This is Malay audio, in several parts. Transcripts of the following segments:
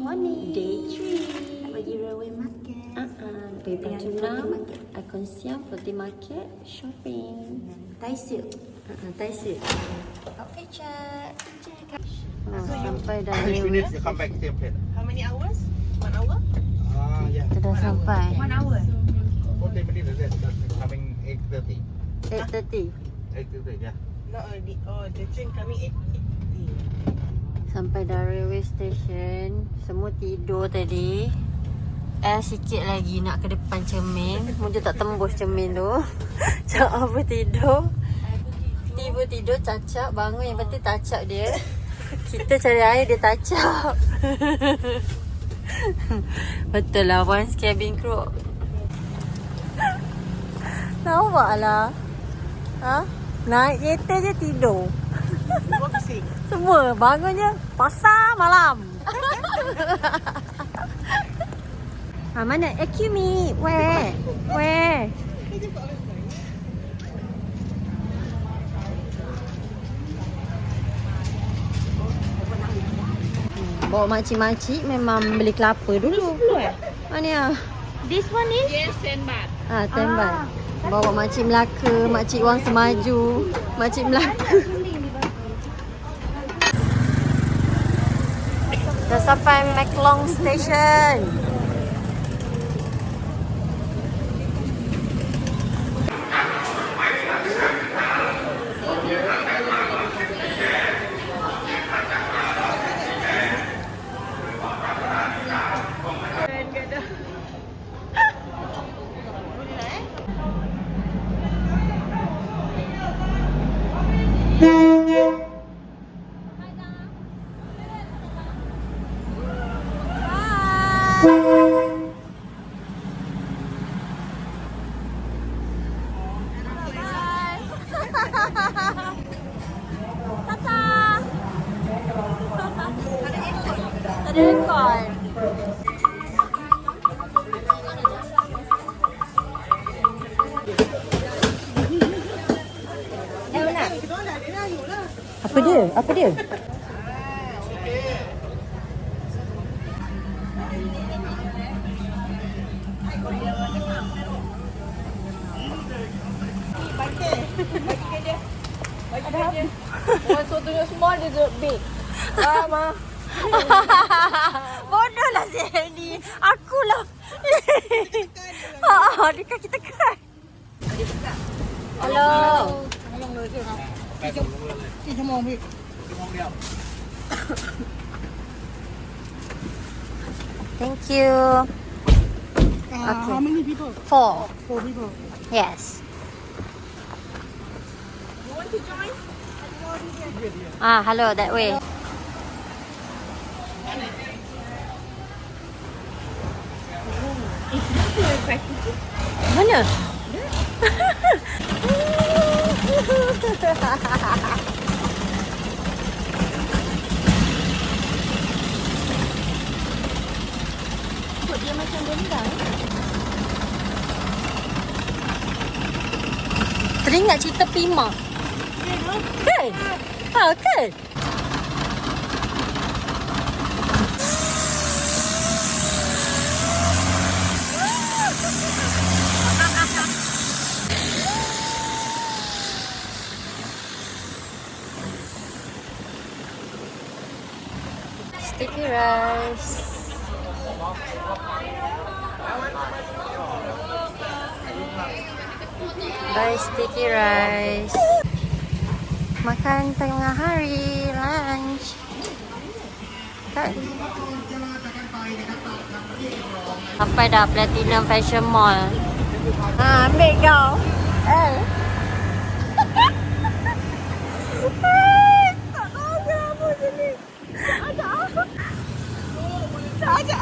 morning. Day 3. Nak pergi railway market. Pergi Batu Enam, Ikon Siam, Forty Market, shopping. Thai silk. Thai Silk. Outfit check. Sampai dah Next railway. minute you come back same place. How many hours? 1 hour? Yeah. Kita dah sampai. 1 hour. 40 minutes is it? That's coming 8:30. 8:30. 8:30, yeah. Not early. Oh, the train coming 8:80. Sampai dah railway station. Semua tidur tadi. Sikit lagi nak ke depan cermin. Mungkin tak tembus cermin tu. Cak apa tidur. Tiba tidur cacap. Bangun yang penting tacap dia. Kita cari air dia tacap. Betul lah, once cabin crew. Nampak lah. Naik kereta je tidur. What bising? Semua bangun je pasar malam. Mana Akumi? Where? Bawa makcik-makcik memang beli kelapa dulu. Mana ya? This one is? Yes, 10 baht. 10 baht. Bawa makcik Melaka, makcik Wang Semaju, makcik Melaka. Dah sampai Maclong Station. Ada rekod. Apa dia? Orang suruh tunjuk small, dia tunjuk big. Ma. Bodoh lah si Andy. Akulah. Dia kan kita kan. Hello. Thank you. Okay. How many people? 4. 4 people. Yes. You want to join? Hello, that way. Mana? Dia macam benda. Teringat cerita Pima. Kan? Kan? Sticky rice. Buy sticky rice. Makan tengah hari, lunch. Kan? Sampai dah Platinum Fashion Mall. Ambil kau. Tak tahu dia apa jenis. Ajak.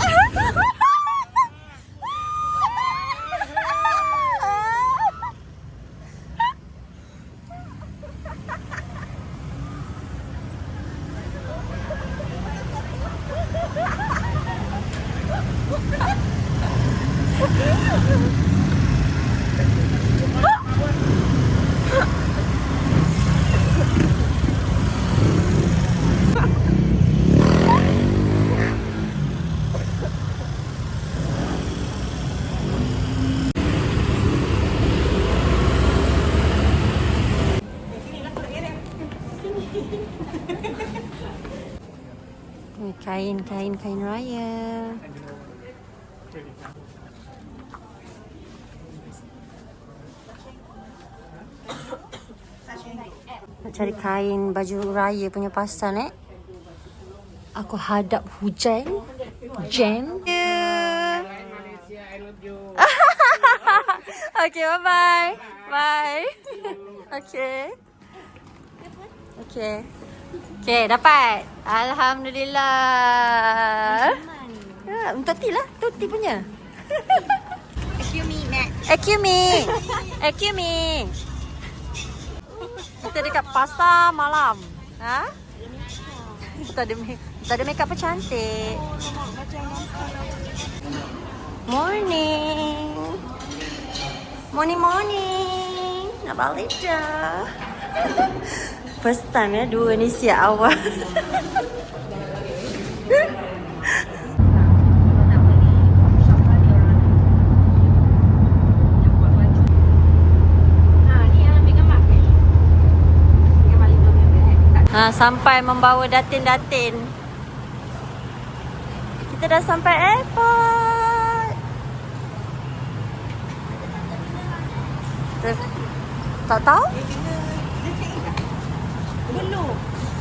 kain raya. Nak cari kain baju raya punya pasal Aku hadap hujan. Jam. Okay, bye-bye. Bye. Okay. Okay. Okay, dapat. Alhamdulillah. Untuk Ti lah. Tu Ti punya. Accumi. Kita dekat pasar malam. Ha? Kita ada make up cantik. Morning. Nak balik dah. First time dua ni siap awal. Sampai membawa datin-datin. Kita dah sampai airport. Tak tahu?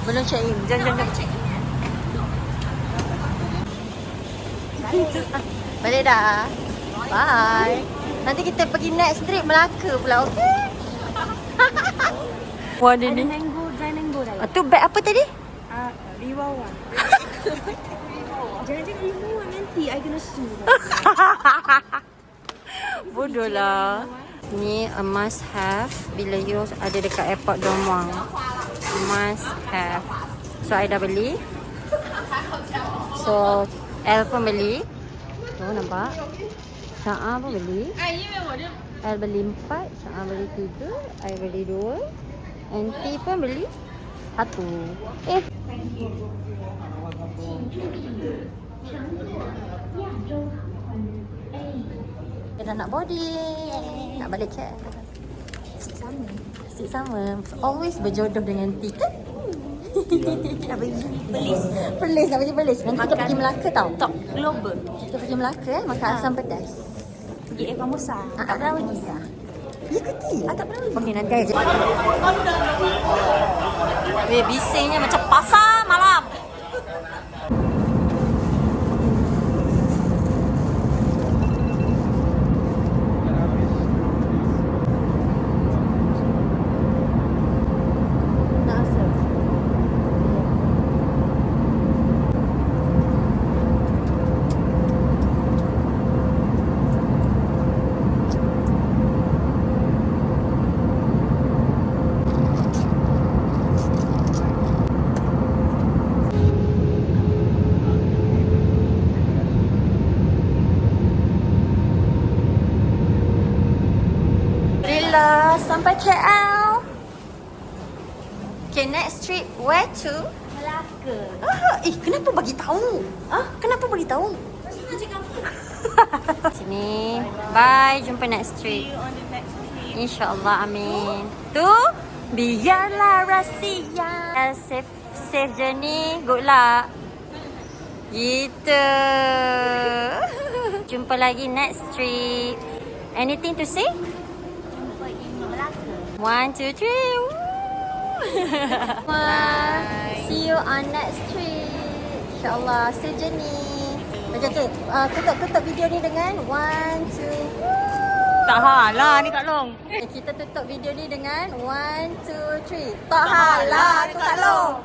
Belum check in. Jom. Balik dah. Bye. Nanti kita pergi next trip Melaka pula, okey? Wah, dia ni. Dry mango dah. Tu bag apa tadi? Riwawa. Jangan riwawa nanti I kena sue. Bodoh lah. Ni a must have bila you ada dekat airport Don Muang. Must have. So I dah beli. So L pun beli. Oh, nampak? Syah pun beli. L beli 4, Syah beli 3, I beli 2. And T pun beli 1. Dia dah nak boarding. Nak balik ke? Asyik sama. Always berjodoh dengan T kan? Nak pergi Perlis. Nak pergi Perlis. Nanti kita pergi Melaka tau. Top global. Kita pergi Melaka makan asam pedas. Pergi Eva Musa. Tak pernah pergi sah. Ya ke T? Tak pernah pergi. Okey, nanti aja. Weh, bisingnya macam pasar malam. Sampai KL. Okay, next trip where to? Melaka. Kenapa bagi tahu? Kenapa bagi tahu? Sini. Bye, jumpa next trip. See you on the next trip. InsyaAllah, amin. Tu, biarlah rahsia. Safe journey, good luck. Gitu. Jumpa lagi next trip. Anything to say? 1, 2, 3. Bye. See you on next trip. InsyaAllah, safe journey. Okay. Tutup video ni dengan 1, 2. Tak halah ni Kak Long. Kita tutup video ni dengan 1, 2, 3. Tak halah tu Kak Long.